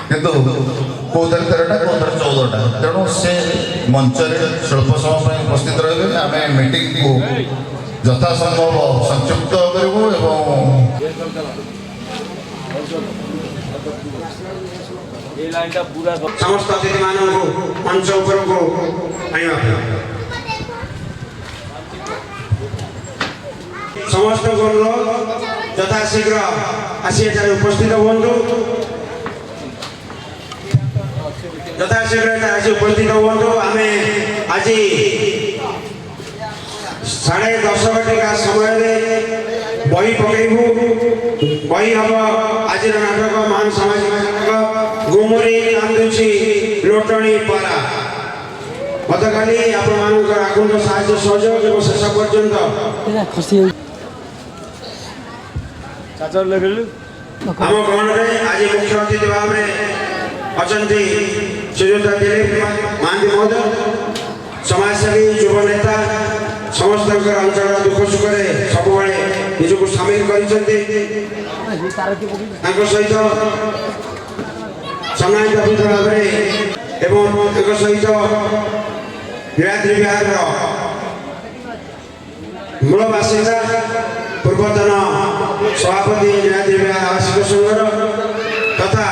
କିନ୍ତୁ କୋଉଥିରେ 13ଟା କୋଉଥିରେ 14ଟା ତେଣୁ ସେ ମଞ୍ଚରେ ସ୍ୱଳ୍ପ ସମୟ ପାଇଁ ଉପସ୍ଥିତ ରହିବେ। ଆମେ ମିଟିଂକୁ ଯଥାସମ୍ଭବ ସଂକ୍ଷିପ୍ତ କରିବୁ ଏବଂ ସମସ୍ତ ଅତିଥିମାନଙ୍କୁ ମଞ୍ଚ ଉପରକୁ ଆଣିବା ସମସ୍ତଙ୍କୁ ଅନୁରୋଧ ଯଥାଶୀଘ୍ର ଆସି ଏଠାରେ ଉପସ୍ଥିତ ହୁଅନ୍ତୁ। ଯଥାଶୀଘ୍ର ଏଠାରେ ଆସି ଉପସ୍ଥିତ ହୁଅନ୍ତୁ। ଆମେ ଆଜି 10:30 ସମୟରେ ବହି ପକେଇବୁ। ବହି ହବ ଆଜିର ନାଟକ ମହାନ ସାମାଜିକ ନାଟକ ଗୁମୁରି କାନ୍ଦୁଛି ଲୋଟଣୀ ପରା। ଗତକାଲି ଆପଣମାନଙ୍କର ଆକୁଣ୍ଠ ସାହାଯ୍ୟ ସହଯୋଗ ଏବଂ ଶେଷ ପର୍ଯ୍ୟନ୍ତ ଆମ ଗହଣରେ ଆଜି ମୁଖ୍ୟ ଅତିଥି ଭାବରେ ଅଛନ୍ତି ଶ୍ରୀଯୁକ୍ତ ଦିଲ୍ଲୀପ ମହାନ୍ତି ମହୋଦୟ, ସମାଜସେବୀ ଯୁବ ନେତା, ସମସ୍ତଙ୍କର ଅଞ୍ଚଳ ଦୁଃଖ ସୁଖରେ ସବୁବେଳେ ନିଜକୁ ସାମିଲ କରିଛନ୍ତି। ତାଙ୍କ ସହିତ ସମ୍ମାନିତ ଅତିଥି ଭାବରେ ଏବଂ ତାଙ୍କ ସହିତ ନୀଳାଦ୍ରି ବିହାରର ମୂଳ ବାସିନ୍ଦା ପୂର୍ବତନ ସଭାପତି ନୀଳାଦ୍ରି ବିହାର ଆବାସିକ ସଂଘର ତଥା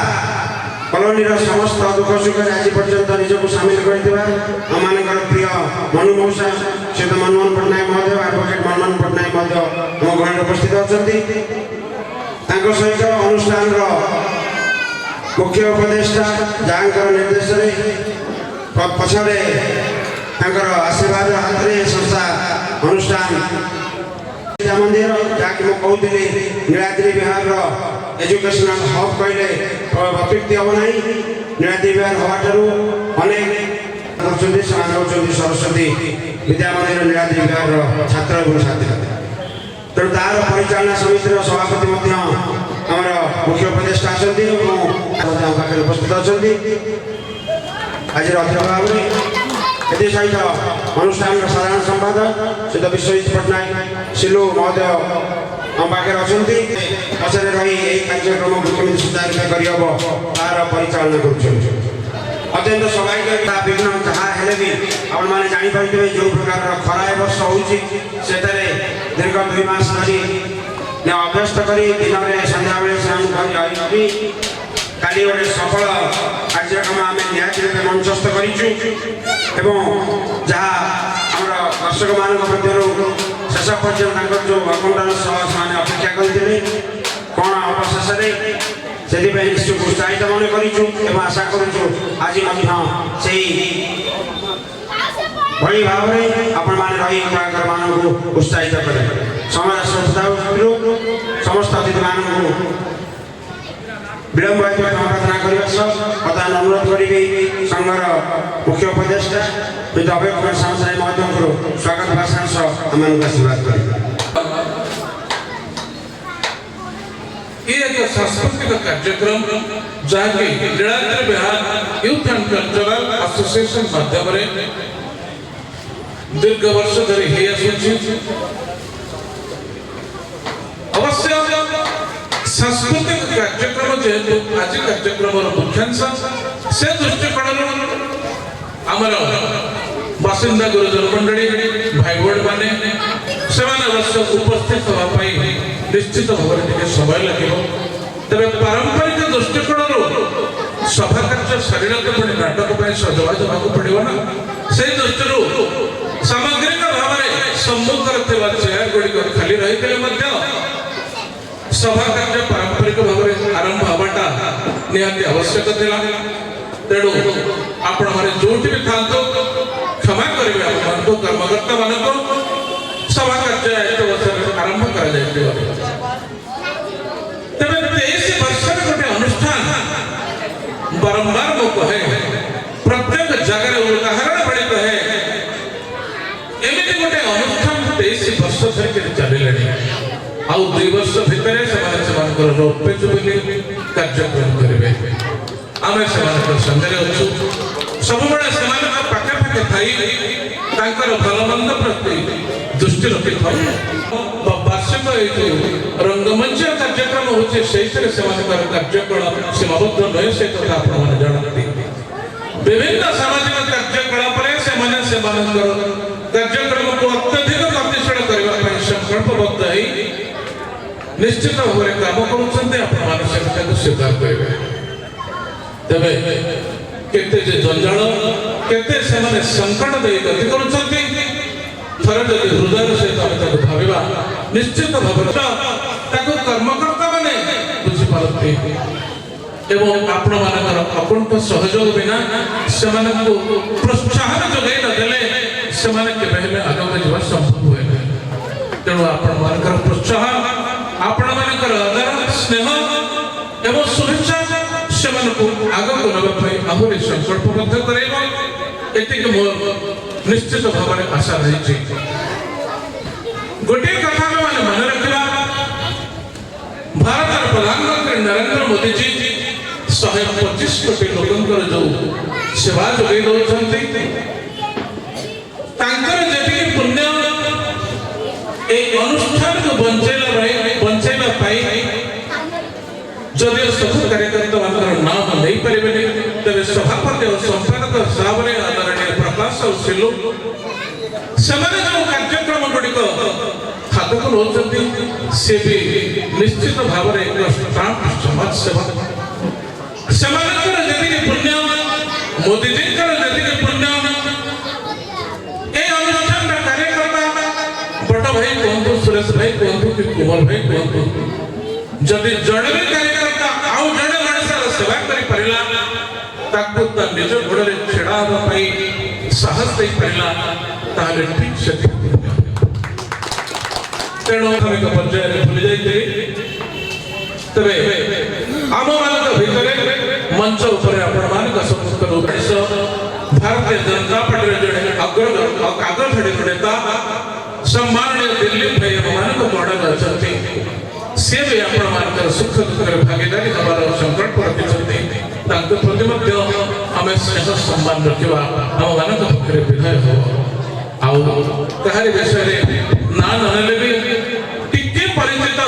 କଲୋନୀର ସମସ୍ତ ଦୁଃଖ ସୁଖରେ ଆଜି ପର୍ଯ୍ୟନ୍ତ ନିଜକୁ ସାମିଲ କରିଥିବା ଆମମାନଙ୍କର ପ୍ରିୟ ମନୁ ମଉସା ଶ୍ରୀଯୁକ୍ତ ମନମୋହନ ପଟ୍ଟନାୟକ ମହୋଦୟ, ଆଡଭୋକେଟ ମନମୋହନ ପଟ୍ଟନାୟକ ମହୋଦୟ ଆମ ଗହଣରେ ଉପସ୍ଥିତ ଅଛନ୍ତି। ତାଙ୍କ ସହିତ ଅନୁଷ୍ଠାନର ମୁଖ୍ୟ ଉପଦେଷ୍ଟା ଯାହାଙ୍କର ନିର୍ଦ୍ଦେଶରେ ପଛରେ ତାଙ୍କର ଆଶୀର୍ବାଦ ହାତରେ ସଂସ୍ଥା ଅନୁଷ୍ଠାନ ମନ୍ଦିର, ଯାହାକି ମୁଁ କହୁଥିଲି ନୀଳାଦ୍ରି ବିହାରର ଏଜୁକେସନାଲ ହବ୍ କହିଲେ ଅତ୍ୟୁକ୍ତି ହେବ ନାହିଁ। ନୀଳାଦ୍ରି ବିହାର ହବାଠାରୁ ଅନେକ କରୁଛନ୍ତି, ସେମାନେ ହେଉଛନ୍ତି ସରସ୍ୱତୀ ବିଦ୍ୟା ମନ୍ଦିର ନୀଳାଦ୍ରି ବିହାରର ଛାତ୍ର ଏବଂ ଛାତ୍ରୀ। ତେଣୁ ତାର ପରିଚାଳନା ସମିତିର ସଭାପତି ମଧ୍ୟ ଆମର ମୁଖ୍ୟ ଉପଦେଷ୍ଟା ଅଛନ୍ତି ଏବଂ ଆମ ପାଖରେ ଉପସ୍ଥିତ ଅଛନ୍ତି ଆଜିର ଅତିଥି ଭାବରେ। ଏଥିସହିତ ଅନୁଷ୍ଠାନର ସାଧାରଣ ସମ୍ପାଦକ ଶ୍ରୀଯୁକ୍ତ ବିଶ୍ୱଜିତ ପଟ୍ଟନାୟକ ସିଲୁ ମହୋଦୟ ଆମ ପାଖରେ ଅଛନ୍ତି। ପଛରେ ରହି ଏହି କାର୍ଯ୍ୟକ୍ରମକୁ କେମିତି ସୁଚାରୁରୂପେ କରିହେବ ତାର ପରିଚାଳନା କରୁଛନ୍ତି। ଅତ୍ୟନ୍ତ ସ୍ୱାଭାବିକ ବିଘ୍ନ ଯାହା ହେଲେ ବି ଆପଣମାନେ ଜାଣିପାରୁଥିବେ ଯେଉଁ ପ୍ରକାରର ଖରା ଏ ବର୍ଷ ହେଉଛି, ସେଥିରେ ଦୀର୍ଘ 2 ମାସ ଧରି ଅଭ୍ୟସ୍ତ କରି ଦିନରେ ସନ୍ଧ୍ୟାବେଳେ ସେମାନେ କାଲି ଗୋଟେ ସଫଳ କାର୍ଯ୍ୟକ୍ରମ ଆମେ ନିହାତି ରୂପେ ମଞ୍ଚସ୍ଥ କରିଛୁ ଏବଂ ଯାହା ଆମର ଦର୍ଶକମାନଙ୍କ ମଧ୍ୟରୁ ଶେଷ ପର୍ଯ୍ୟନ୍ତ ତାଙ୍କର ଯେଉଁ ଆକୁଣ୍ଠନ ସହ ସେମାନେ ଅପେକ୍ଷା କରିଥିଲେ କ'ଣ ଅବଶେଷରେ, ସେଥିପାଇଁ ନିଶ୍ଚୟ ଉତ୍ସାହିତ ମନେ କରିଛୁ ଏବଂ ଆଶା କରୁଛୁ ଆଜି ମଧ୍ୟ ସେଇ ଭଳି ଭାବରେ ଆପଣମାନେ ରହି କଳାକାରମାନଙ୍କୁ ଉତ୍ସାହିତ କରିବେ। ସମାଜ ସଂସ୍ଥାରୁ ସମସ୍ତ ଅତିଥିମାନଙ୍କୁ ବିଳମ୍ବ ହେତୁ କ୍ଷମା ପ୍ରାର୍ଥନା କରିବା ସହ ବର୍ତ୍ତମାନ ଅନୁରୋଧ କରିବି ସଂଘର ମୁଖ୍ୟ ଉପଦେଷ୍ଟା ଶ୍ରୀଯୁକ୍ତ ଅଭୟ କୁମାର ସାମନ୍ତରାୟ ମହୋଦୟଙ୍କର ସ୍ୱାଗତ ଭାଷଣ ସହ ଆମମାନଙ୍କୁ ଆଶୀର୍ବାଦ କରିବେ। ये एक सांस्कृतिक कार्यक्रम जहाँकि Niladri Bihar youth and cultural association माध्यम दीर्घ वर्ष धरी हो अवश्य सांस्कृतिक कार्यक्रम जेहेतु आज कार्यक्रम मुख्यांश से दृष्टिकोण आमर बासिंदा गुरुजन मंडली भाई भौणी मैंने अवश्य उपस्थित होगापी निश्चित भाव में समय लगे। तेरे पारंपरिक दृष्टिकोण सभा कार्य सारा पुणी नाटक सजबाज होगा पड़ो ना से दृष्टि सामग्रिक भाव में सम्मुखर चेयर गुड़िक खाली रही सभा कार्य पारंपरिक भाव में आरंभ हवाटा निहाती आवश्यक था। तेणु आपण मैंने जो भी था क्षमा करेंगे आपको कर्मकर्ता मान सभा कार्य आरंभ कर तेरे 23 वर्ष गोटे अनुष्ठान बारंबार मु कहे प्रत्येक जगह उदाहरण भली कहे एमती गोटे अनुष्ठान 23 वर्ष धरिक चलिले आउ 2 वर्ष भितर रौप्य जुबली कार्यक्रम करेंगे। आम से संगे अच्छु सब पाखे पाखे थी भल मंद प्रति दृष्टि रखी था। वार्षिक रंगमंच कार्यक्रम होचे कार्यक्रम सीमाबद्ध नए से कथा आपने जानते विभिन्न सामाजिक कार्यकलाप कार्यक्रम को अत्यधिक गतिशील करने संकल्पबद्ध निश्चित भाव में काम कर स्वीकार करेंगे तेरे केते जंजाल केते संकट दे गति कर हृदय सहित भाविबा निश्चित भाव कर्मकर्ता मैंने बुझीपारती एवं आपण मानकर अकुंठ सहयोग बिना से प्रोत्साहन जोगे नदेले से आगे जावा संभव हुए तेणु आपण मानकर प्रोत्साहन आपण मानकर आदर स्नेह एवं शुभेच्छा से आगे नवाई आहरी संकल्पबद्ध करेगा एतिक निश्चित भाव में आशा रही गोटे कथा मैंने मन रखा भारत प्रधानमंत्री नरेंद्र मोदी जी 125 कोटी लोकंकर जो सेवा जोगे दौरान पुण्य ए अनुष्ठान को बंचेला जदि सब कार्यकर्ता नाम नहीं पारे तेज सभापति और संपादक हिसाब से आदरणीय प्रकाश और सिलु से कार्यक्रम गुड़िक हाथक रोचती सी भी निश्चित भाव में एक स्टाम्प समाज सेवा जी पुण्य मोदी जी जी पुण्य ए अनुष्ठान कार्यकर्ता बड़ भाई कहतु सुरेश भाई कहतु कि कुमार भाई कहतु जदि जड़े भी कार्यकर्ता आउ जड़े मनुष्य सेवा कर निज गोड़े छेड़ा साहस दे पारा ठीक से तेणु पर्याय भूली जाइए तेरे आम मान भितर मंच उपर भारतीय जनता पार्टी जड़े आग्रही नेता सम्माननीय दिलीप भाई मान मॉडल अच्छा सी भी आपण सुख दुख भागीदारी हमार संकल्प रखिंट प्रति आम स्नेह सम्मान रखा आम मान पक्षे विधेय हो आहारी विषय ना नहले भी टिके परिचित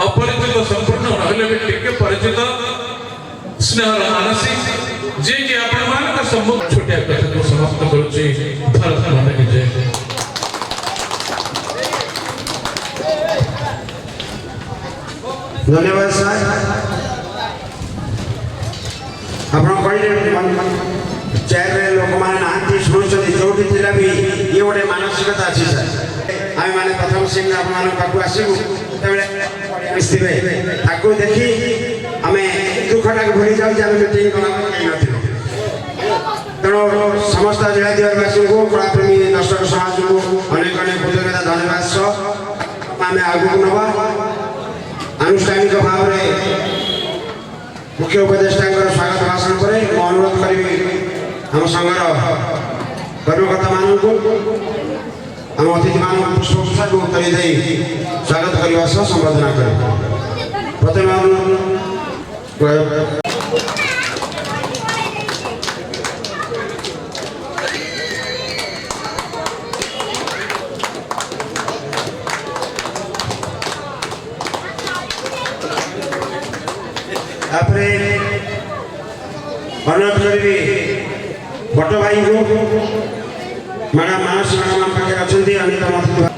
अपरिचित संपूर्ण नहले भी टिके परिचित स्नेह मानसी जे कि आपण मान सम्मुख छोटिया कथा को समाप्त करुची भारत माता की जय। धन्यवाद सर आप चेयर लोक मैंने शुणुं जो भी ये गोटे मानसिकता अच्छी सर आम मैंने प्रथम सिंह आपको आसबू देखी आम दुखटा भूली जाऊँ मीटिंग तेणु समस्त जिलावासी को कलाप्रेमी दर्शक समाज को अनेक अनेक कृतज्ञता धन्यवाद सह आम आगू नवा आनुष्ठानिक भाव में मुख्य उपदेष्टा स्वागत भाषण पर अनुरोध करी आम संघर कर्मकर्ता मान आम अतिथि मान पुष्पगुच्छ को उत्तरी दे स्वागत करने संबोधना कर प्रथम अनुरोध करी बट भाई को मैडम मानस मैडम पाखे अच्छा अनेक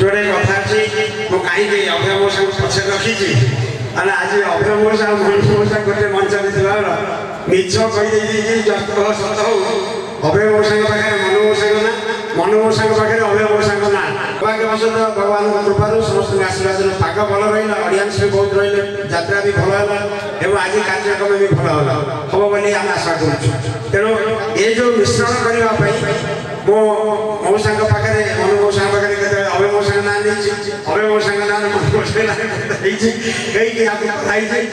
जोड़े कथा कहीं अभय मौसा पछे रखी आज अभय मौसा मनु मौसा गोटे मंच मिछ कही सत हो अभय मौसा पाखे मनु मौसा ना ମନୁ ମଉସାଙ୍କ ପାଖରେ ଅଭୟ ମଉସାଙ୍କ ନାଁ। ସୌଭାଗ୍ୟବଶତଃ ଭଗବାନଙ୍କ କୃପାରୁ ସମସ୍ତଙ୍କ ଆଶୀର୍ବାଦରୁ ପାଗ ଭଲ ରହିଲା, ଅଡ଼ିଏନ୍ସ ବି ବହୁତ ରହିଲେ, ଯାତ୍ରା ବି ଭଲ ହେଲା ଏବଂ ଆଜି କାର୍ଯ୍ୟକ୍ରମ ବି ଭଲ ହେଲା ହବ ବୋଲି ଆମେ ଆଶା କରୁଛୁ। ତେଣୁ ଏ ଯେଉଁ ମିଶ୍ରଣ କରିବା ପାଇଁ ମୁଁ ମଉସାଙ୍କ ପାଖରେ ମନୁ ମଉସାଙ୍କ ପାଖରେ କେତେବେଳେ ଅଭୟ ମଉସାଙ୍କ ନାଁ ନେଇଛି, ଅଭୟ ମଉସାଙ୍କ ନାଁ ମନୁ ମଉସାଙ୍କ ନାଁ ହେଇଛି ହେଇକି ଆଜି କଥା ହେଇଛି।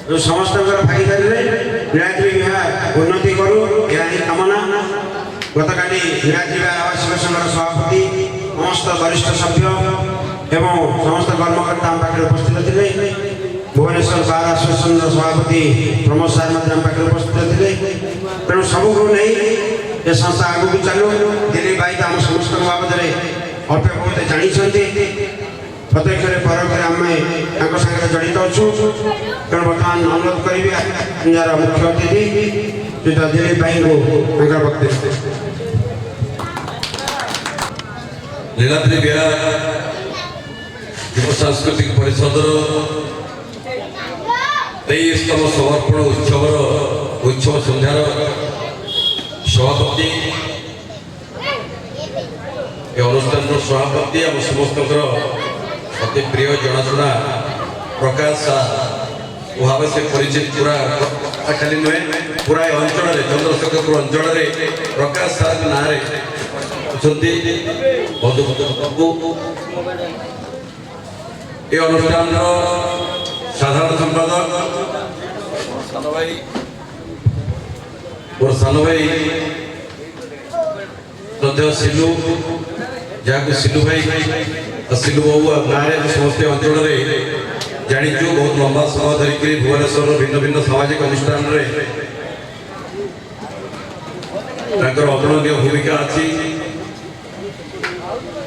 ସମସ୍ତଙ୍କର ଭାଗିଦାରୀରେ ନୀଳାଦ୍ରି ବିହାର ଉନ୍ନତି କରୁ ଏହା ହିଁ କାମନା। ଗତକାଲି ନୀଳାଦ୍ରି ବିହାର ଆବାସିକ ସଂଘର ସଭାପତି, ସମସ୍ତ ବରିଷ୍ଠ ସଭ୍ୟ ଏବଂ ସମସ୍ତ କର୍ମକର୍ତ୍ତା ଆମ ପାଖରେ ଉପସ୍ଥିତ ଥିଲେ। ଭୁବନେଶ୍ୱର ବାର୍ ଆସୋସିଏସନର ସଭାପତି ପ୍ରମୋଦ ସାର୍ ମଧ୍ୟ ଆମ ପାଖରେ ଉପସ୍ଥିତ ଥିଲେ। ତେଣୁ ସବୁକୁ ନେଇ ଏ ସଂସ୍ଥା ଆଗକୁ ଚାଲୁ। ଦିଲ୍ଲୀପ ଭାଇ ଆମ ସମସ୍ତଙ୍କ ବାବଦରେ ଅଳ୍ପ ବହୁତ ଜାଣିଛନ୍ତି, ପ୍ରତ୍ୟକ୍ଷରେ ପରୋକ୍ଷରେ ଆମେ ତାଙ୍କ ସାଙ୍ଗରେ ଜଡ଼ିତ ଅଛୁ। ତେଣୁ ବର୍ତ୍ତମାନ ଅନୁରୋଧ କରିବି ଯାହାର ମୁଖ୍ୟ ଅତିଥି ଶ୍ରୀଯୁକ୍ତ ଦିଲ୍ଲୀପ ଭାଇଙ୍କୁ ତାଙ୍କର ବକ୍ତବ୍ୟ। ନୀଳାଦ୍ରି ବିହାର ଯୁବ ସାଂସ୍କୃତିକ ପରିଷଦର 23ତମ ସମର୍ପଣ ଉତ୍ସବ ସନ୍ଧ୍ୟାର ସଭାପତି, ଏ ଅନୁଷ୍ଠାନର ସଭାପତି ଆମ ସମସ୍ତଙ୍କର ଅତି ପ୍ରିୟ ଜଣାଶୁଣା ପ୍ରକାଶ ସାର୍ ଭାବେ ସେ ପରିଚିତ ପୁରା ଖାଲି ନୁହେଁ, ପୁରା ଏ ଅଞ୍ଚଳରେ ଚନ୍ଦ୍ରଶେଖରପୁର ଅଞ୍ଚଳରେ ପ୍ରକାଶ ସାର୍ ନାଁରେ ଅଛନ୍ତି। ଏ ଅନୁଷ୍ଠାନର ସାଧାରଣ ସମ୍ପାଦକ ମୋର ସାନ ଭାଇ ମଧ୍ୟ ସିଲୁ, ଯାହାକୁ ସିଲୁ ଭାଇ ସିଲୁ ବାବୁ ନାଁରେ ସମସ୍ତେ ଅଞ୍ଚଳରେ ଜାଣିଛୁ। ବହୁତ ଲମ୍ବା ସମୟ ଧରିକି ଭୁବନେଶ୍ୱରର ଭିନ୍ନ ଭିନ୍ନ ସାମାଜିକ ଅନୁଷ୍ଠାନରେ ତାଙ୍କର ଅତୁଳନୀୟ ଭୂମିକା ଅଛି।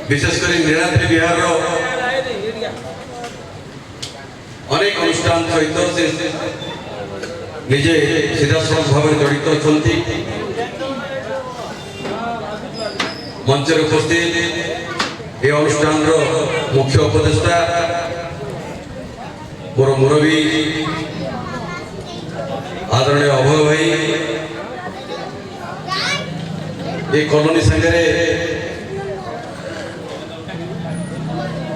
ବିଶେଷ କରି ନୀଳାଦ୍ରି ବିହାରର ଅନେକ ଅନୁଷ୍ଠାନ ସହିତ ସେ ନିଜେ ସିଧାସଳଖ ଭାବରେ ଜଡ଼ିତ ଅଛନ୍ତି। ମଞ୍ଚରେ ଉପସ୍ଥିତ ଏ ଅନୁଷ୍ଠାନର ମୁଖ୍ୟ ଉପଦେଷ୍ଟା ମୋର ମୁରବୀ ଆଦରଣୀୟ ଅଭୟ ଭାଇ, ଏ କଲୋନୀ ସାଙ୍ଗରେ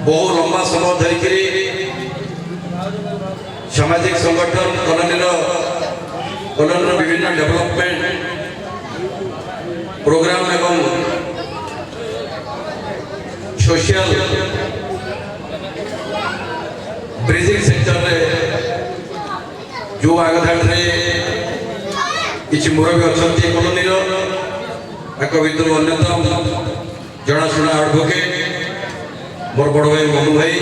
ବହୁ ଲମ୍ବା ସମୟ ଧରିକିରି ସାମାଜିକ ସଂଗଠନ କଲୋନୀର ବିଭିନ୍ନ ଡେଭଲପମେଣ୍ଟ ପ୍ରୋଗ୍ରାମ ଏବଂ सोशल ब्रिजिंग सेक्टर रे जो आगधाड़े किसी मुरबी अच्छा कलोनी भितर अन्यतम जनाशुना एडवोकेट मोर बड़ भाई मनु भाई,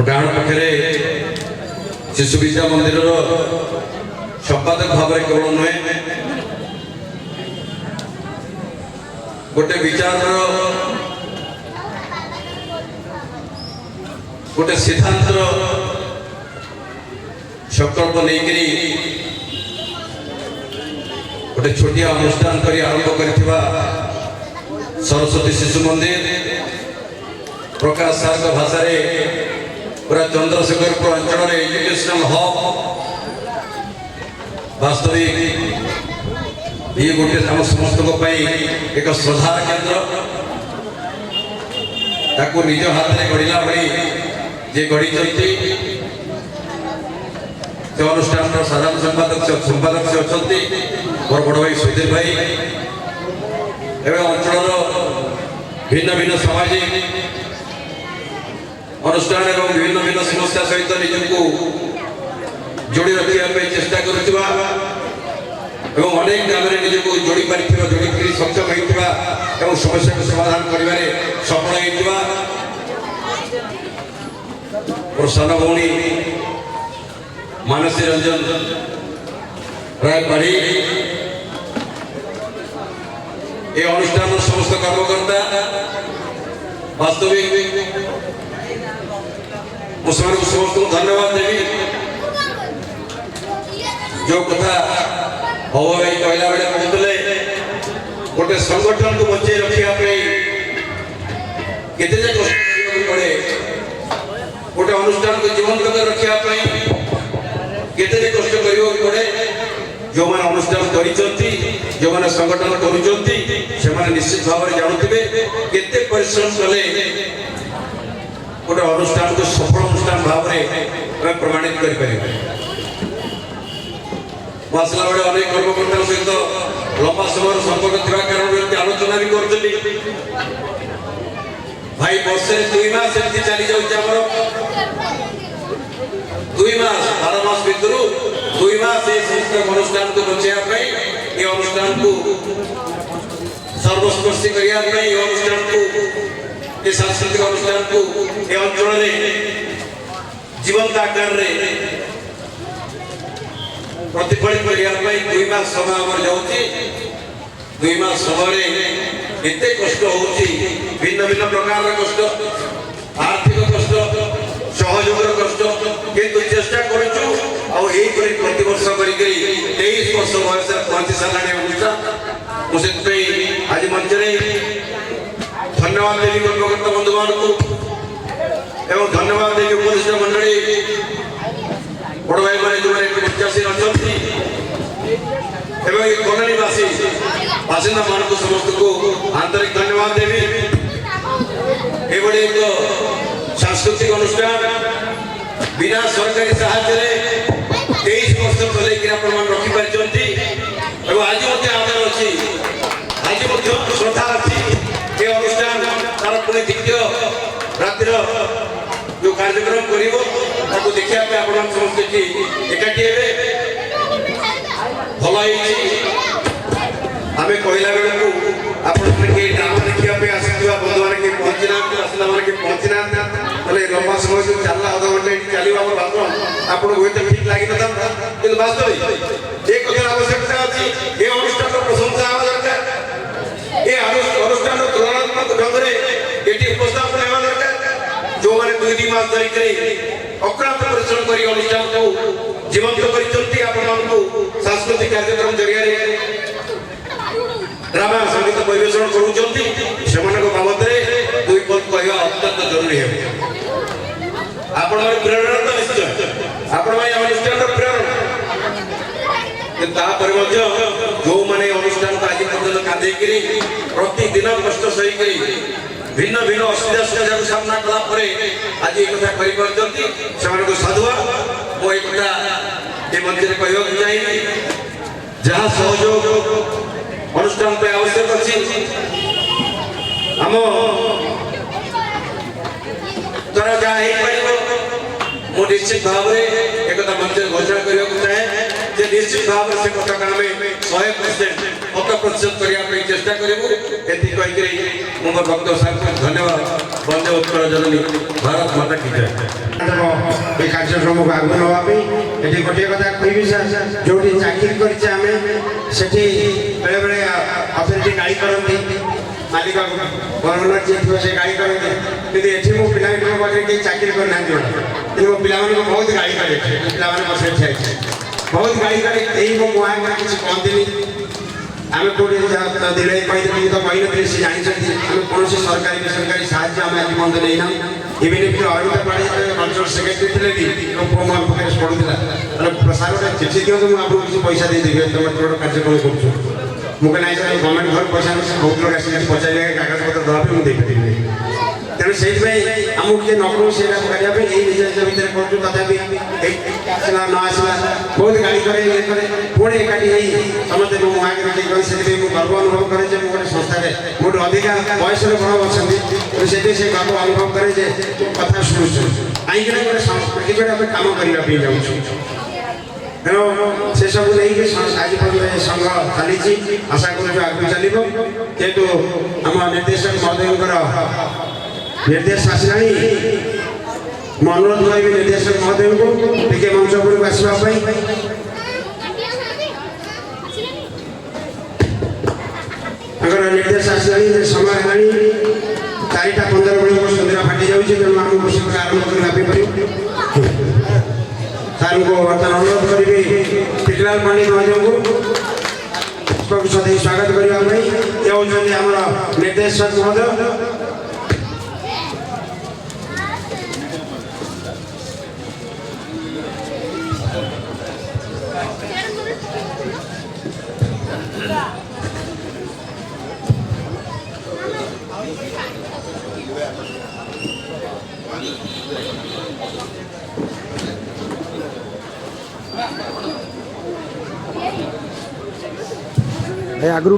डाण पाखे शिशु विद्या मंदिर संपादक भाव केवल नुहे गोटे विचार गोटे सिद्धांत संकल्प नहीं गोटे छोटिया अनुष्ठान करी आरंभ करथिबा सरस्वती शिशु मंदिर प्रकाश सार भाषा रे पूरा चंद्रशेखरपुर अंचल रे एजुकेशनल हब वास्तविक ये गोटे आम समस्त एक श्रद्धा केन्द्र ताकू निज हाथ में गढ़ला भाई जे गढ़ी अनुष्ठान साधारण संपादक से अच्छा मोर बड़ भाई सुधीर भाई एवं अंचल भिन्न भिन्न सामाजिक अनुष्ठान एवं विभिन्न भिन्न समस्या सहित निजको जोड़ी रखा चेष्टा करुवा एवं अनेक ग्राम निजको जोड़ी पारि जोड़ी सक्षम होता समस्या को समाधान कर सफल होता और सान भौणी मानसी रंजन राय पाढ़ी ये अनुष्ठान समस्त कर्मकर्ता वास्तविक समस्त धन्यवाद देवी जो कथा हवा भाई कहला बेले कहते गोटे संगठन को बचाई रखा केते जे कष्ट पड़े गोटे अनुष्ठान को जीवंत कर रखा केते जे कष्ट करियो पड़े जो माने अनुष्ठान करिसंती जो माने संगठन करूचंती से माने निश्चित भाव में जानुथिबे केते परिश्रम कले गोटे अनुष्ठान को सफल अनुष्ठान भाव में प्रमाणित कर परिबे मसला बड़े अनेक कर्मकर्ता सहित लंबा समय संपर्क थिबा कारण आलोचना भी करछली भाई वर्षे 2 मास एमती चली जाउछ हमर 2 मास 12 मास भीतर 2 मास ए संस्था अनुष्ठान को बचाया पाई ये अनुष्ठान को सर्वस्पर्शी करिया पाई ये अनुष्ठान को ये सांस्कृतिक अनुष्ठान को ये अंचल रे जीवंत आकार रे प्रतिफलित करिया पाई 2 मास समय हमर जाउची 2 मास समय रे एते कष्ट होउची भिन्न भिन्न प्रकार कष्ट आर्थिक कष्ट सहयोग कष्ट किंतु चेष्टा करूछु आ एई परि प्रति वर्ष करी 23 वर्ष बयस पहुंची सालाने अनुष्ठान मुसे आज मंच रे धन्यवाद देवी कर्मकर्ता बंधुमान को एवं धन्यवाद देवी उपस्थित मंडली बड़ भाई माने जो माने प्रत्याशी अछंती एवं ये कॉलोनीवासी बासिंदा मान को समस्त को आंतरिक धन्यवाद देवी ए बड़े एक सांस्कृतिक अनुष्ठान बिना सरकारी सहायता 23 वर्ष चले कि प्रमाण रखी पारछंती एवं आज मते आदर अछि आज मते श्रद्धा अछि ए अनुष्ठान तार पुणे द्वितीय रातिर जो कार्यक्रम करिवो ताको देखिया पे आपण समस्त की एकाठी हेबे भलाई आमे कहला बेले को आपण के नाम देखिया पे आसीवा बंधुवान के पहुंचना आसला माने के पहुंचना तले लंबा समय जो चलला आधा घंटा चलीवा हम भाषण आपण होते ठीक लागि न किंतु वास्तव एक कथा आवश्यकता अछि ए अनुष्ठान को प्रशंसा आवा दरकार ए अनुष्ठान तुलनात्मक ढंग रे एटी उपस्थापन हेवा दरकार जो माने 2 मास धरि करी अक्रांत परिश्रम करी अनुष्ठान को जीवंत करिसंती आपण को सांस्कृतिक कार्यक्रम जरिया ड्रामा संगीत परिवेषण करूचंती सेमानक बाबत रे 2 पद कहवा अत्यंत जरूरी है आपण माने प्रेरणा तो निश्चय आपण माने अनुष्ठान प्रेरणा ता पर मध्य जो माने अनुष्ठान को आज पर्यंत कांदे करी प्रतिदिन कष्ट सही करी भिन्न भिन्न असुविधा सामना कला परे आज एक कथा करि परचंती सेमानक साधुवा मो एक कथा ए मंच रे कहयो चाहिए जहां सहयोग अनुष्ठान पे आवश्यक अछि हम तोरा जाहि परिबो मो निश्चित भाव रे एकता मंच घोषणा करियो चाहे जे निश्चित भाव से कथा काम में 100% करिया पे चेष्टा करबो एति कहि के मोर भक्त साहब धन्यवाद वंदे उत्तर जननी भारत माता की जय ए कार्यक्रम को आगु नवा पे एठी गोटे कथा कहबी सर जोटी चाकरी करछे हमें सेठी बेले बेले अथॉरिटी गाड़ी करंती मालिक गवर्नर जे थियो से गाड़ी करंती किंतु एठी मो पिला के बारे के चाकरी कर ना दियो मो पिला को बहुत गाड़ी करे पिला माने बसे छै बहुत गाड़ी करे एही मो गुआ में कुछ कहंती आमे कोडी जा दिले कहि तो कहि न से जानि छथि हम कोन से सरकारी बेसरकारी साहाय्य हम आज बंद लेना इवन इफ अरुण पाड़ी कल्चरल सेक्रेटरी थे भी फॉर्म ऑफ पड़ूला अरे प्रसार गोटे चिठी दियो तो आपको किसी पैसा दे देबे तुम छोट कार्यक्रम करू मुझे ना गवर्नमेंट घर पैसा बहुत लोग आस पचारे कागज पत्र दवा भी मुझे देखें तेणु से आमको किए नकरू से करने निज निज भितर करूँ तथापि आसला न आसला बहुत गाड़ी करे पुणी एकाठी समस्त मुझे से गर्व अनुभव करे गोटे संस्था मोटे अधिका बयस बड़ अच्छा से गर्व अनुभव करे कथा शुणु कहीं गोटे संस्कृति गोटे कम करने जाऊँ तेणु से सब नहीं आज पर्यटन संघ चली आशा करूँ आगे चलो जेहेतु आम निर्देशक महोदय निर्देश आसला मैं अनुरोध करी निर्देशक महोदय को टे मंच उपरକୁ आसवाई निर्देश आसला समय है 4:15 बेलू सन्ध्या फाटी जाऊँगी तेणु आम कृषक आरंभ कर सर को बर्तमान अनुरोध करी टिकलाल पांडे महोदय को पुष्पगुच्छ देई स्वागत କରିବା ପାଇଁ ଏ ହେଉଛନ୍ତି ଆମର ନିର୍ଦ୍ଦେଶକ ମହୋଦୟ।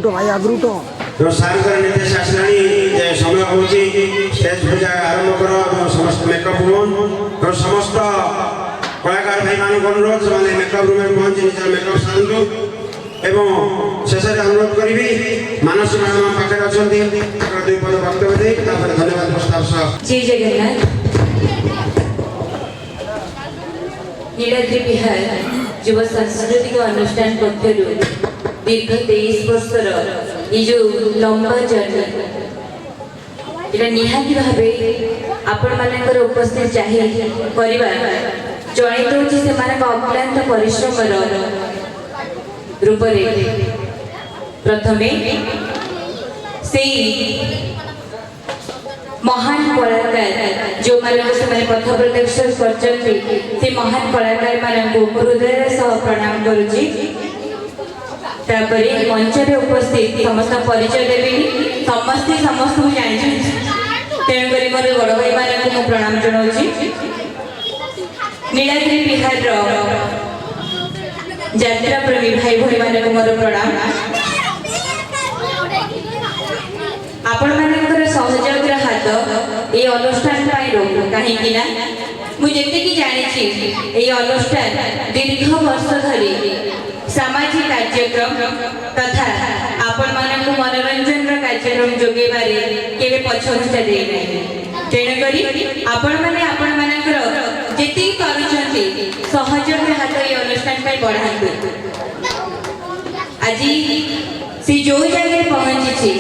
भाई आगरूटो जो सारकर निर्देश आसलानी जे समय होची स्टेज पूजा आरंभ कर समस्त मेकअप रूम और समस्त कलाकार भाई मान अनुरोध से मेकअप रूम में पहुंची निज मेकअप सारंतु एवं शेष अनुरोध करी मानस मैडम पाखे अच्छा दुई पद वक्तव्य दे धन्यवाद प्रस्ताव सह जय जगन्नाथ। नीलाद्रि विहार युव सांस्कृतिक अनुष्ठान पक्षर दीर्घ 23 वर्षर ये जो लंबा जर्नी এটা নিহাতি ভাবে আপন মানকৰ উপস্থিত চাহি কৰিবা জଣାই দଉଛି ସେମାନଙ୍କ ଅକ୍ଲାନ୍ତ ପରିଶ୍ରମର ରୂପରେ ପ୍ରଥମେ ସେଇ महान कलाकार जो मानक से पथ प्रदर्शन करते से महान कलाकार मानक हृदय सह प्रणाम करुची तापरे मंच रे उपस्थित समस्त परिचय देबी समस्त समस्त को जानि तेणु करी मोर बड़ भाई मानक मु प्रणाम जनाउची नीलाद्रि विहार यात्रा प्रेमी भाई भाई मानक मोर प्रणाम आपण मानकर सहयोगर हाथ ये अनुष्ठान पाई रोक कहीं ना मुझे की जानी ये अनुष्ठान दीर्घ वर्ष धरी सामाजिक कार्यक्रम तथा आपण मानक मनोरंजन कार्यक्रम जोगेबारे केबे पछघुंचा दे नाही तेणुकरी आपण मानकर जेति पारुचंती सहयोगर हाथ ये अनुष्ठान पाई बढ़ांतु आज से जो जगह पहुंची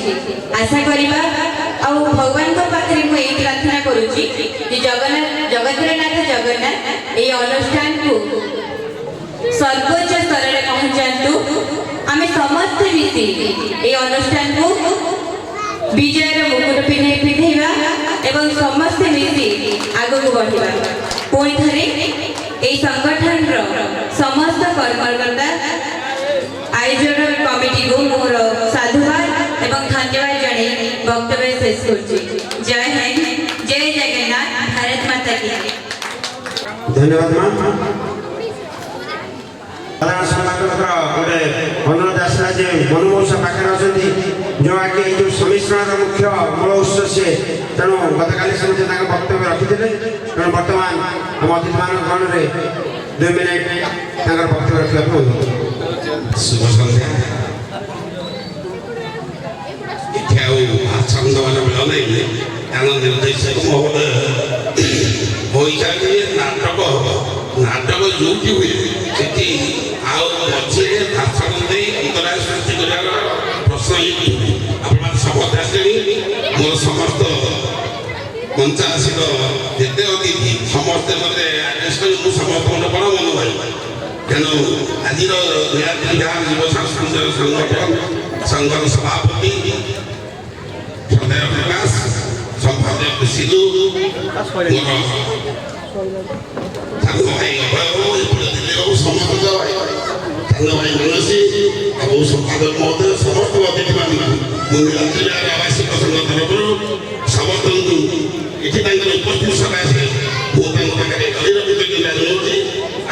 आशा करिबा आ भगवान को पाखरे मु एई प्रार्थना करूची कि जगन्नाथ ये अनुष्ठान को सर्वोच्च स्तर रे पहुंचातु आमे समस्त मिसी ये अनुष्ठान को विजय मुकुट पिन्हैबा एवं समस्त मिसी आगो को बढ़िबा पुणी थरे ए संगठन रो समस्त कर्मकर्ता आयोजन कमिटी को मोर साधुवाद एवं धन्यवाद जणे वक्तव्य शेष करछि। जय हिंद, जय जगन्नाथ, भारत माता की धन्यवाद मैम। साधारण संपादक गोटे अनुरोध आसला जे मनमोहन पाखे अच्छा जो आगे जो सम्मिश्रण मुख्य मूल उत्स से तेणु गतकाली से वक्तव्य रखी तेणु बर्तमान आम अतिथि मान गण में 2 मिनिट वक्तव्य रखा शुभ संध्या इथे भाषण देवाला मिळ नाही त्यानं निर्देशक महोदय वैशाखी नाटक नाटक जोटी हुए सेठी आउ मझिरे भाषण दे अंतराय सृष्टि करार प्रश्न आपण समस्त आसले मोर समस्त पंचायत जेते अतिथि समस्त मते आदेश मु समस्त बड़ मन भाई तेणु आज नीलाद्रि विहार युव सांस्कृतिक संगठन संघर सभापति सदय प्रकाश संपादक सिद्धू सांग भाई समस्त सांग भाई मनसी और संपादक महोदय समस्त अतिथि मान नीलाद्रि विहार आवासिक संघ तरफ समस्त ये उपस्थित सकाशे मुझे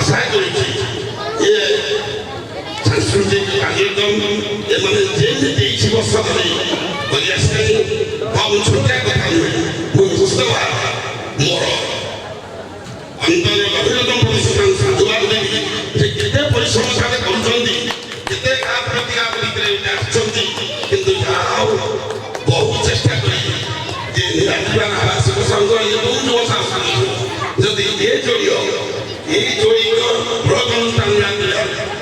आशा कर सांस्कृतिक कार्यक्रम ये वर्ष धरी कम छोटिया कथा नुहे मुझे मोर अंतर गभीरतम साधुवाद देवी केते परिश्रम साथे करछंती केते का प्रति आसछंती किंतु बहु चेष्टा करी जे नीलाद्रि आवासिक संघ ये बहुत युव सांस्कृतिक जदि ये जोड़ियो ये जोड़ी बृहत अनुष्ठान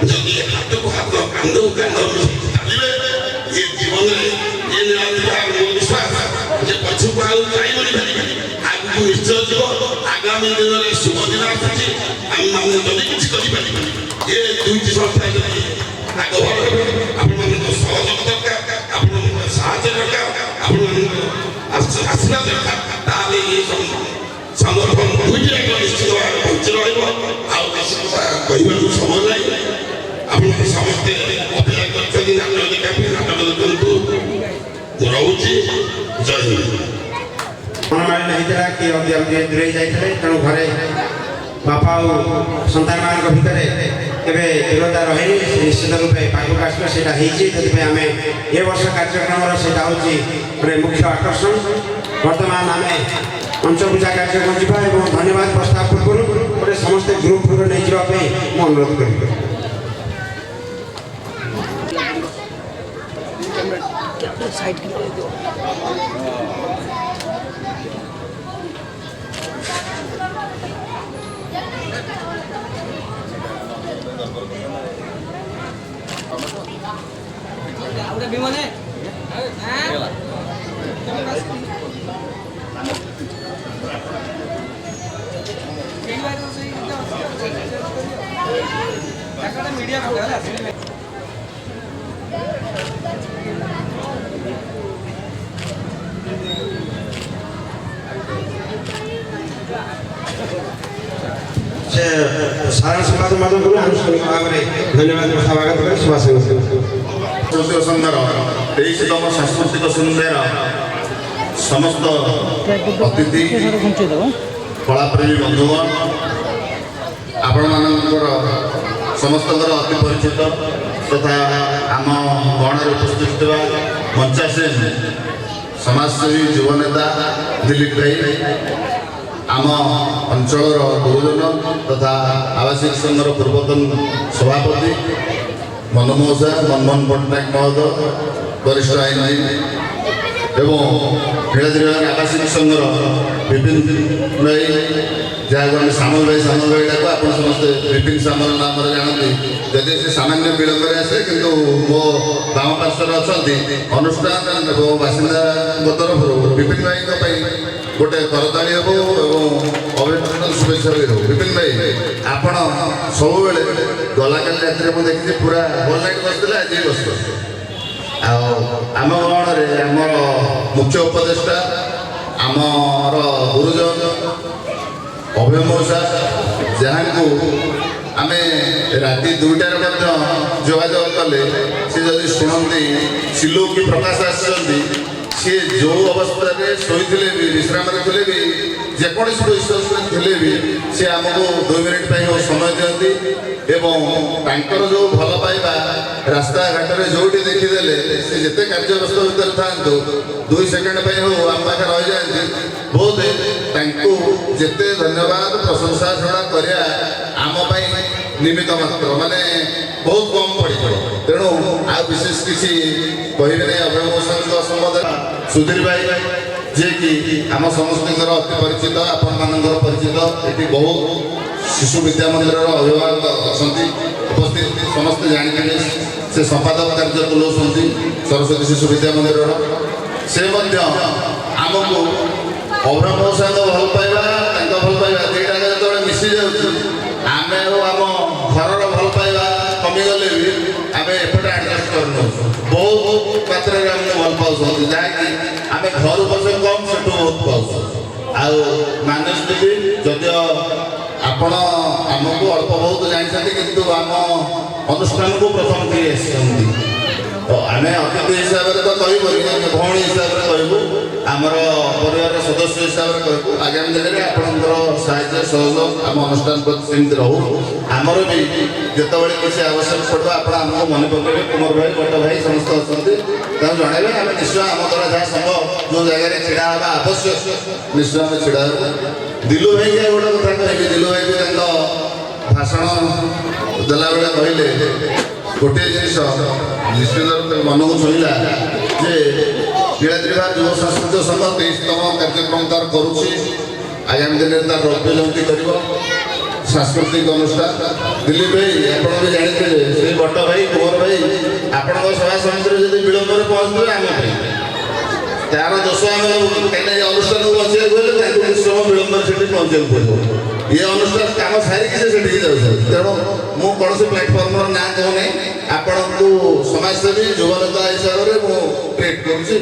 जदि हाथ को हाथ कांध को कांध चलिए ये जीवन में ये नीलाद्रि विश्वास जे पछु को आउ जाइबनी आगु निश्चय जीव आगामी दिन में शुभ दिन आसी आम माने जदि किछि करि पारि ये दुईटी संस्था जदि आगो आपण माने ଆସିବା ଦରକାର ତାହେଲେ ଏ ସଂଗଠନ ଦୁଇଟି ଯାକ ନିଶ୍ଚିତ ଭାବରେ ବଞ୍ଚି ରହିବ ଆଉ ବେଶୀ କଥା କହିବାକୁ ସମୟ ନାହିଁ ଆପଣ ସମସ୍ତେ ଅପେକ୍ଷା କରିଛନ୍ତି ନାଟକ ଦେଖିବା ପାଇଁ ନାଟକ ଦେଖନ୍ତୁ ମୁଁ ରହୁଛି ଜୟ ହିନ୍ଦ ମନମାଳିନ ହେଇଥିଲା କି ଅଧିକ ଦୂରେଇ ଯାଇଥିଲେ ତେଣୁ ଘରେ ବାପା ଆଉ ସନ୍ତାନମାନଙ୍କ ଭିତରେ କେବେ ଦୂରତା ରହିନି ନିଶ୍ଚିତ ରୂପେ ପାଖକୁ ଆସିବ ସେଇଟା ହେଇଛି ସେଥିପାଇଁ ଆମେ ଏ ବର୍ଷ କାର୍ଯ୍ୟକ୍ରମର ସେଇଟା ହେଉଛି ଗୋଟେ ମୁଖ୍ୟ ଆକର୍ଷଣ ବର୍ତ୍ତମାନ ଆମେ ପଞ୍ଚପୂଜା କାର୍ଯ୍ୟକ୍ରମ ଯିବା ଏବଂ ଧନ୍ୟବାଦ ପ୍ରସ୍ତାବ ପୂର୍ବରୁ ଗୋଟେ ସମସ୍ତେ ଗ୍ରୁପ୍ ନେଇଯିବା ପାଇଁ ମୁଁ ଅନୁରୋଧ କରିବି ସେ ସାଧାରଣ ସମ୍ପାଦକ ମାନଙ୍କୁ ଆନୁଷ୍ଠାନିକ ଭାବରେ ଧନ୍ୟବାଦ ସ୍ୱାଗତ କରି ସୁଭାଷ ସାଂସ୍କୃତିକ ସଂଘର 23ତମ ସାଂସ୍କୃତିକ ସନ୍ଧ୍ୟାର ସମସ୍ତ ଅତିଥି କଳାପ୍ରେମୀ ବନ୍ଧୁଗଣ ଆପଣମାନଙ୍କର ସମସ୍ତଙ୍କର ଅତି ପରିଚିତ ତଥା ଆମ ଗଣରେ ଉପସ୍ଥିତ ଥିବା ମଞ୍ଚାସୀନ ସମାଜସେବୀ ଯୁବନେତା ଦିଲ୍ଲୀପ ଭାଇ ଆମ ଅଞ୍ଚଳର ଗୁରୁଜନ ତଥା ଆବାସିକ ସଂଘର ପୂର୍ବତନ ସଭାପତି ମନମୋହନ ପଟ୍ଟନାୟକ ମହୋଦୟ ବରିଷ୍ଠ ଆଇନଜୀବୀ ଏବଂ ନୀଳଗିରି ଆବାସିକ ସଂଘର ବିପିନ ଭାଇ ଯାହାକୁ ଆମେ ସାମଲ ଭାଇ ଡାକୁ ଆପଣ ସମସ୍ତେ ବିପିନ ସାମଲ ନାମରେ ଜାଣନ୍ତି ଯଦି ସେ ସାମାନ୍ୟ ବିଳମ୍ବରେ ଆସେ କିନ୍ତୁ ମୋ ବାମ ପାର୍ଶ୍ୱରେ ଅଛନ୍ତି ଅନୁଷ୍ଠାନ ଏବଂ ବାସିନ୍ଦାଙ୍କ ତରଫରୁ ବିପିନ ଭାଇଙ୍କ ପାଇଁ ଗୋଟେ କରତାଳି ହେବ ଏବଂ ଅଭିନନ୍ଦନ ଶୁଭେଚ୍ଛା ବି ହେବ ବିପିନ ଭାଇ ଆପଣ ସବୁବେଳେ ଗଲାକାଲି ରାତିରେ ମୁଁ ଦେଖିଛି ପୁରା ଭଲ ନାଇଟ୍ ବସିଥିଲେ ଆଜି ବି ବସିବ ଆଉ ଆମ ଗଣରେ ଆମର ମୁଖ୍ୟ ଉପଦେଷ୍ଟା ଆମର ଗୁରୁଜନ ଅଭୟ ମଉସା ଯାହାଙ୍କୁ ଆମେ ରାତି 2ଟାରେ ମଧ୍ୟ ଯୋଗାଯୋଗ କଲେ ସେ ଯଦି ଶୁଣନ୍ତି ସିଲୁ କି ପ୍ରକାଶ ଆସିଛନ୍ତି ସିଏ ଯେଉଁ ଅବସ୍ଥାରେ ଶୋଇଥିଲେ ବି ବିଶ୍ରାମରେ ଥିଲେ ବି ଯେକୌଣସି ପରିସ୍ଥିତିରେ ଥିଲେ ବି ସେ ଆମକୁ 2 ମିନିଟ୍ ପାଇଁ ସମୟ ଦିଅନ୍ତି ଏବଂ ତାଙ୍କର ଯେଉଁ ଭଲ ପାଇବା ରାସ୍ତାଘାଟରେ ଯେଉଁଠି ଦେଖିଦେଲେ ସେ ଯେତେ କାର୍ଯ୍ୟବ୍ୟସ୍ତ ଭିତରେ ଥାଆନ୍ତୁ 2 ସେକେଣ୍ଡ ପାଇଁ ହଉ ଆମ ପାଖରେ ରହିଯାଆନ୍ତି ବହୁତ ତାଙ୍କୁ ଯେତେ ଧନ୍ୟବାଦ ପ୍ରଶଂସା ଛଡ଼ା କରିବା ଆମ ପାଇଁ ନିମିତ୍ତ ମାତ୍ର ମାନେ ବହୁତ କମ୍ ପଡ଼ିଯିବ ତେଣୁ ଆଉ ବିଶେଷ କିଛି କହିବେନି ଅଭୟ ମୌସାଙ୍କ ସମ୍ବନ୍ଧରେ ସୁଧୀର ଭାଇ ଯିଏକି ଆମ ସମସ୍ତଙ୍କର ଅତି ପରିଚିତ ଆପଣମାନଙ୍କର ପରିଚିତ ଏଠି ବହୁତ ଶିଶୁ ବିଦ୍ୟା ମନ୍ଦିରର ଅଭିଭାବକ ଅଛନ୍ତି ଉପସ୍ଥିତ ସମସ୍ତେ ଜାଣିଥିବେ ସେ ସମ୍ପାଦକ କାର୍ଯ୍ୟ ତୁଲାଉଛନ୍ତି ସରସ୍ୱତୀ ଶିଶୁ ବିଦ୍ୟା ମନ୍ଦିରର ସେ ମଧ୍ୟ ଆମକୁ ଅଭୟ ମୌସାଙ୍କ ଭଲ ପାଇବା ତାଙ୍କ ଭଲ ପାଇବା ଦୁଇଟାକ ଯେତେବେଳେ ମିଶି ଯାଉଛି ଆମେ ଆଉ ଆମ ଘରର ଭଲ ପାଇବା କମିଗଲେ ବି ଆମେ ଏପଟେ ଆଡ଼ଜଷ୍ଟ କରିନେଉଛୁ ବହୁତ ମାତ୍ରାରେ ଆମକୁ ଭଲ ପାଉଛନ୍ତି ଯାହାକି ଆମେ ଘରୁ ପଛେ କମ୍ ସେଠୁ ବହୁତ ପାଉଛୁ ଆଉ ମାନସ ଦେବୀ ଯଦିଓ ଆପଣ ଆମକୁ ଅଳ୍ପ ବହୁତ ଜାଣିଛନ୍ତି କିନ୍ତୁ ଆମ ଅନୁଷ୍ଠାନକୁ ପ୍ରଥମ କରି ଆସିଛନ୍ତି ଆମେ ଅତିଥି ହିସାବରେ ତ କହିବୁନି ଆମେ ଭଉଣୀ ହିସାବରେ କହିବୁ ଆମର ପରିବାରର ସଦସ୍ୟ ହିସାବରେ କହିବୁ ଆଗାମୀ ଦିନରେ ଆପଣଙ୍କର ସାହାଯ୍ୟ ସହଯୋଗ ଆମ ଅନୁଷ୍ଠାନ ପ୍ରତି ସେମିତି ରହୁ ଆମର ବି ଯେତେବେଳେ କିଛି ଆବଶ୍ୟକ ପଡ଼ିବ ଆପଣ ଆମକୁ ମନେ ପକାଇବେ କୁମାର ଭାଇ ବଟ ଭାଇ ସମସ୍ତେ ଅଛନ୍ତି ତାଙ୍କୁ ଜଣାଇବେ ଆମେ ନିଶ୍ଚୟ ଆମ ଦ୍ୱାରା ଯାହା ସମ୍ଭବ ଯେଉଁ ଜାଗାରେ ଛିଡ଼ା ହେବା ଆବଶ୍ୟକ ନିଶ୍ଚୟ ଆମେ ଛିଡ଼ା ହେବୁ ଦିଲୁ ଭାଇକି ଆଉ ଗୋଟେ କଥା କହିବି ଦିଲୁ ଭାଇକୁ ତାଙ୍କ ଭାଷଣ ଦେଲାବେଳେ କହିଲେ ଗୋଟିଏ ଜିନିଷ ନିଶ୍ଚିତ ରୂପେ ମନକୁ ଛୁଇଁଲା ଯେ ନୀଳଗିରି ଯୁବ ସାଂସ୍କୃତିକ ସଂଘ 23ତମ କାର୍ଯ୍ୟକ୍ରମ ତାର କରୁଛି ଆଗାମୀ ଦିନରେ ତାର ରୌପ୍ୟ ଜୟନ୍ତୀ କରିବ ସାଂସ୍କୃତିକ ଅନୁଷ୍ଠାନ ଦିଲ୍ଲୀପ ଭାଇ ଆପଣ ବି ଜାଣିଥିବେ ସେଇ ବଟ ଭାଇ କୁମାର ଭାଇ ଆପଣଙ୍କ ସଭା ସମିତିରେ ଯଦି ବିଳମ୍ବରେ ପହଞ୍ଚିବେ ଆମ ପାଇଁ ତାର ଦୋଷ ଆମେ କାହିଁକିନା ଏ ଅନୁଷ୍ଠାନକୁ ବଞ୍ଚିବାକୁ ହେଲେ ତାଙ୍କୁ କିଛି ସମୟ ବିଳମ୍ବରେ ସେଠି ପହଞ୍ଚିବାକୁ ପଡ଼ିବ ଏ ଅନୁଷ୍ଠାନ କାମ ସାରିକି ସେ ସେଠିକି ଯାଉଛନ୍ତି। ତେଣୁ ମୁଁ କୌଣସି ପ୍ଲାଟଫର୍ମର ନାଁ କହୁନି, ଆପଣଙ୍କୁ ସମାଜସେବୀ ଯୁବନେତା ହିସାବରେ ମୁଁ ଟ୍ରିଟ୍ କରୁଛି।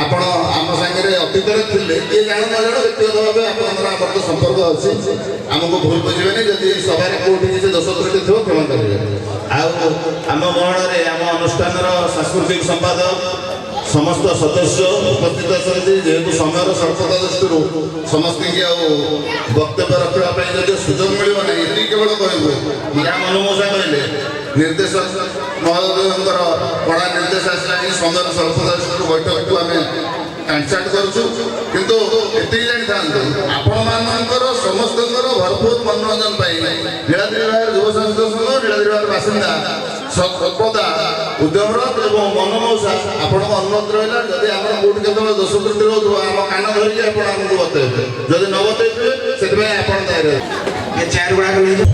ଆପଣ ଆମ ସାଙ୍ଗରେ ଅତୀତରେ ଥିଲେ, କିଏ ଜାଣୁ ନ ଜାଣୁ ବ୍ୟକ୍ତିଗତ ଭାବେ ଆପଣଙ୍କର ଆମର ତ ସମ୍ପର୍କ ଅଛି, ଆମକୁ ଭୁଲ ବୁଝିବେନି। ଯଦି ଏ ସଭାରେ କୋଉଠି କିଛି ଦୋଷ ତ୍ରୁଟି ଥିବ କ୍ଷମା କରିବେ। ଆଉ ଆମ ଗହଣରେ ଆମ ଅନୁଷ୍ଠାନର ସାଂସ୍କୃତିକ ସମ୍ପାଦକ ସମସ୍ତ ସଦସ୍ୟ ଉପସ୍ଥିତ ଅଛନ୍ତି। ଯେହେତୁ ସମୟର ସ୍ୱଳ୍ପତା ଦୃଷ୍ଟିରୁ ସମସ୍ତଙ୍କୁ ଆଉ ବକ୍ତବ୍ୟ ରଖିବା ପାଇଁ ଯଦି ସୁଯୋଗ ମିଳିବ ନାହିଁ, ଏତିକି କେବଳ କହିବୁ ଯାହା ମନମୋଷା କହିଲେ ନିର୍ଦ୍ଦେଶକ ମହୋଦୟଙ୍କର କଡ଼ା ନିର୍ଦ୍ଦେଶ ଆସିଲାଣି। ସମୟର ସ୍ୱଳ୍ପତା ଦୃଷ୍ଟିରୁ ବୈଠକକୁ ଆମେ କାଣ୍ଟଚାଟ କରୁଛୁ, କିନ୍ତୁ ଏତିକି ଜାଣିଥାନ୍ତୁ ଆପଣମାନଙ୍କର ସମସ୍ତଙ୍କର ଭରପୁର ମନୋରଞ୍ଜନ ପାଇଁ ନୀଳାଦ୍ରି ବିହାର ଯୁବ ସଂସଦ ସଂଘ, ନୀଳାଦ୍ରି ବିହାର ବାସିନ୍ଦା ସର୍ବଦା ଉଦ୍ୟମରତ ଏବଂ ମନମୋଷା ଆପଣଙ୍କ ଅନୁରୋଧ ରହିଲା। ଯଦି ଆମର କୋଉଠି କେତେବେଳେ ଦୋଷ ତ୍ରୁଟି ରହୁଥିବ ଆମ କାନ ଧରିକି ଆପଣ ଆମକୁ ବତେଇବେ, ଯଦି ନ ବତେଇଥିବେ ସେଥିପାଇଁ ଆପଣ ଦାୟୀ। ଏ ଚେୟାର ଗୁଡ଼ାକ ନେଇଯିବ।